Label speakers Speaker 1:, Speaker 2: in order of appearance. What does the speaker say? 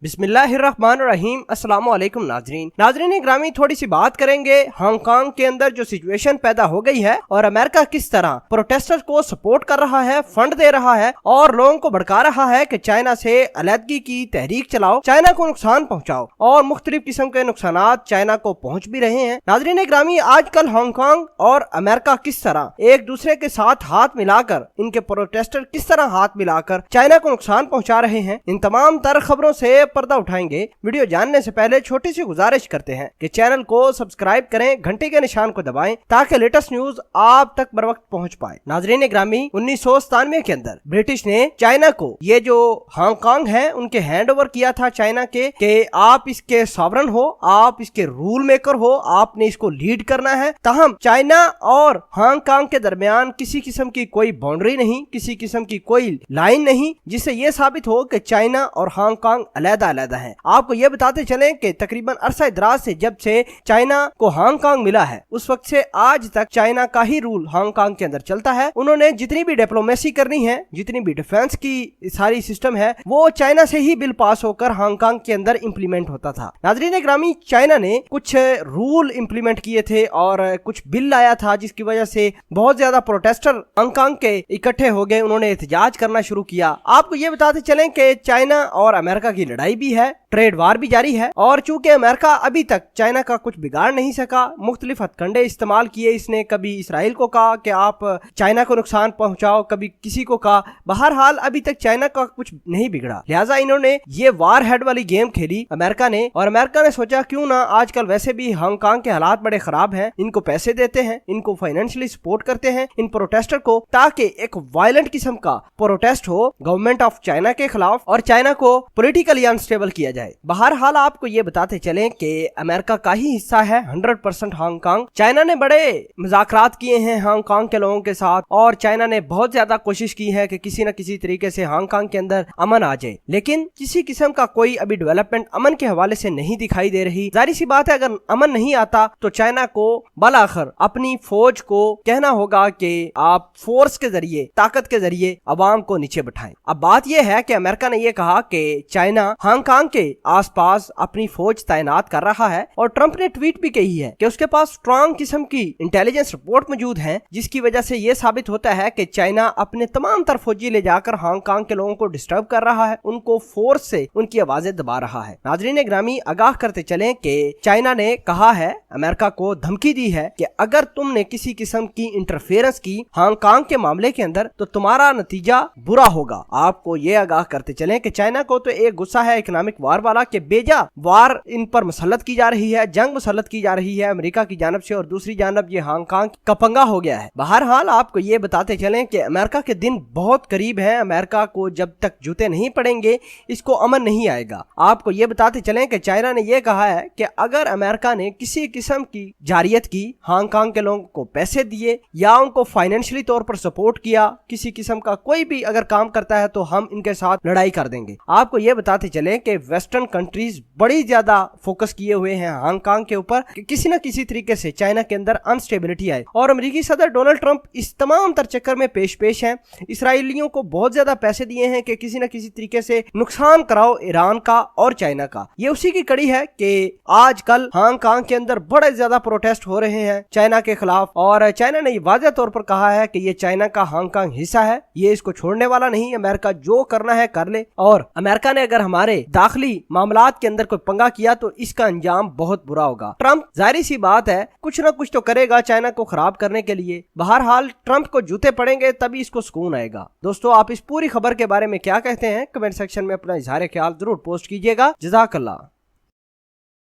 Speaker 1: बिस्मिल्लाहिर्रहमानिर्रहीम। अस्सलाम वालेकुम नाजरीन ग्रामी, थोड़ी सी बात करेंगे हांगकांग के अंदर जो सिचुएशन पैदा हो गई है और अमेरिका किस तरह प्रोटेस्टर्स को सपोर्ट कर रहा है, फंड दे रहा है और लोगों को भड़का रहा है कि चाइना से अलहदगी की तहरीक चलाओ, चाइना को नुकसान पहुंचाओ, और मुख्तलिफ किस्म के नुकसानात चाइना को पहुंच भी रहे हैं। नाजरीन ग्रामी, आजकल हांगकांग और अमेरिका किस तरह एक दूसरे के साथ हाथ मिलाकर, इनके प्रोटेस्टर किस तरह हाथ मिलाकर चाइना को नुकसान पहुंचा रहे हैं, इन तमाम तर खबरों से पर्दा उठाएंगे। वीडियो जानने से पहले छोटी सी गुजारिश करते हैं कि चैनल को सब्सक्राइब करें, घंटे के निशान को दबाएं ताकि लेटेस्ट न्यूज आप तक बर वक्त पहुंच पाए। नाजरीन ग्रामी, 1997 के अंदर ब्रिटिश ने चाइना को ये जो हांगकांग है उनके हैंड ओवर किया था चाइना के कि आप इसके सॉवरन हो, आप इसके रूल मेकर हो, आपने इसको लीड करना है। ताहम चाइना और हांगकांग के दरमियान किसी किस्म की कोई बाउंड्री नहीं, किसी किस्म की कोई लाइन नहीं जिससे ये साबित हो कि चाइना और हांगकांग अलग है। आपको ये बताते चलें कि तकरीबन अरसा दराज से जब से चाइना को हांगकांग मिला है उस वक्त से आज तक चाइना का ही रूल हांगकांग के अंदर चलता है। उन्होंने जितनी भी डिप्लोमेसी करनी है, जितनी भी डिफेंस की सारी सिस्टम है, वो चाइना से ही बिल पास होकर हांगकांग के अंदर इम्प्लीमेंट होता था। नाजरीन ग्रामी, चाइना ने कुछ रूल इम्प्लीमेंट किए थे और कुछ बिल लाया था जिसकी वजह से बहुत ज्यादा प्रोटेस्टर हांगकांग के इकट्ठे हो गए, उन्होंने एहतजाज करना शुरू किया। आपको ये बताते चलें कि चाइना और अमेरिका की लड़ाई भी है, ट्रेड वार भी जारी है, और चूंकि अमेरिका अभी तक चाइना का कुछ बिगाड़ नहीं सका, मुख्तलिफ हथकंडे इस्तेमाल किए इसने, कभी इसराइल को कहा कि आप चाइना को नुकसान पहुंचाओ, कभी किसी को कहा, बहरहाल अभी तक चाइना का कुछ नहीं बिगड़ा। लिहाजा इन्होंने ये वार हेड वाली गेम खेली अमेरिका ने, और अमेरिका ने सोचा क्यों ना, आजकल वैसे भी हांगकांग के हालात बड़े खराब हैं, इनको पैसे देते हैं, इनको फाइनेंशियली सपोर्ट करते हैं इन प्रोटेस्टर को, ताकि एक वायलेंट किस्म का प्रोटेस्ट हो गवर्नमेंट ऑफ चाइना के खिलाफ और चाइना को पॉलिटिकली अनस्टेबल किया जाए। बहरहाल आपको ये बताते चलें कि अमेरिका का ही हिस्सा है 100% हांगकांग। चाइना ने बड़े मुज़ाकरात किए हैं हांगकांग के लोगों के साथ, और चाइना ने बहुत ज्यादा कोशिश की है कि किसी न किसी तरीके से हांगकांग के अंदर अमन आ जाए, लेकिन किसी किस्म का कोई अभी डेवलपमेंट अमन के हवाले से नहीं दिखाई दे रही। जाहिर सी बात है, अगर अमन नहीं आता तो चाइना को बलाखिर अपनी फौज को कहना होगा कि आप फोर्स के जरिए, ताकत के जरिए अवाम को नीचे बिठाएं। अब बात यह है कि अमेरिका ने यह कहा कि चाइना हांगकांग के आसपास अपनी फौज तैनात कर रहा है, और ट्रंप ने ट्वीट भी कही है कि उसके पास स्ट्रांग किस्म की इंटेलिजेंस रिपोर्ट मौजूद है, जिसकी वजह से यह साबित होता है कि चाइना अपने तमाम तर फौजी ले जाकर हांगकांग के लोगों को डिस्टर्ब कर रहा है, उनको फोर्स से उनकी आवाजें दबा रहा है। नाजरीन ग्रामी, आगाह करते चलें कि चाइना ने कहा है, अमेरिका को धमकी दी है कि अगर तुमने किसी किस्म की इंटरफेरेंस की हांगकांग के मामले के अंदर तो तुम्हारा नतीजा बुरा होगा। आपको ये आगाह करते चलें कि चाइना को तो एक गुस्सा है इकोनॉमिक वार वाला कि बेजा वार इन पर मुसल्लत की जा रही है, जंग मुसल्लत की जा रही है अमेरिका की जानब से, और दूसरी जानब ये हांगकांग का पंगा हो गया है। बहरहाल आपको ये बताते चलें कि अमेरिका के दिन बहुत करीब है, अमेरिका को जब तक जूते नहीं पड़ेंगे इसको अमन नहीं आएगा। आपको ये बताते चलें कि चाइना ने यह कहा है कि अगर अमेरिका ने किसी किस्म की जारियत की, हांगकांग के लोगों को पैसे दिए या उनको फाइनेंशियली तौर पर सपोर्ट किया, किसी किस्म का कोई भी अगर काम करता है तो हम इनके साथ लड़ाई कर देंगे। आपको ये बताते चलें कि वेस्टर्न कंट्रीज बड़ी ज्यादा फोकस किए हुए हैं हांगकांग के ऊपर कि किसी न किसी तरीके से चाइना के अंदर अनस्टेबिलिटी आए, और अमेरिकी सदर डोनाल्ड ट्रंप इस तमाम तर चक्कर में पेश हैं। इसराइलियों को बहुत ज्यादा पैसे दिए हैं कि किसी न किसी तरीके से नुकसान कराओ ईरान का और चाइना का। ये उसी की कड़ी है कि आजकल हांगकांग के अंदर बड़े ज्यादा प्रोटेस्ट हो रहे हैं चाइना के खिलाफ, और चाइना ने वाज़ेह तौर पर कहा है कि ये चाइना का हांगकांग हिस्सा है, ये इसको छोड़ने वाला नहीं, अमेरिका जो करना है कर ले, और अमेरिका ने अगर हमारे दाखिली मामलात के अंदर कोई पंगा किया तो इसका अंजाम बहुत बुरा होगा। ट्रंप जाहिर सी बात है कुछ ना कुछ तो करेगा चाइना को खराब करने के लिए। बहरहाल ट्रंप को जूते पड़ेंगे तभी इसको सुकून आएगा। दोस्तों, आप इस पूरी खबर के बारे में क्या कहते हैं? कमेंट सेक्शन में अपना इजहार ख्याल जरूर पोस्ट कीजिएगा। जज़ाकल्लाह।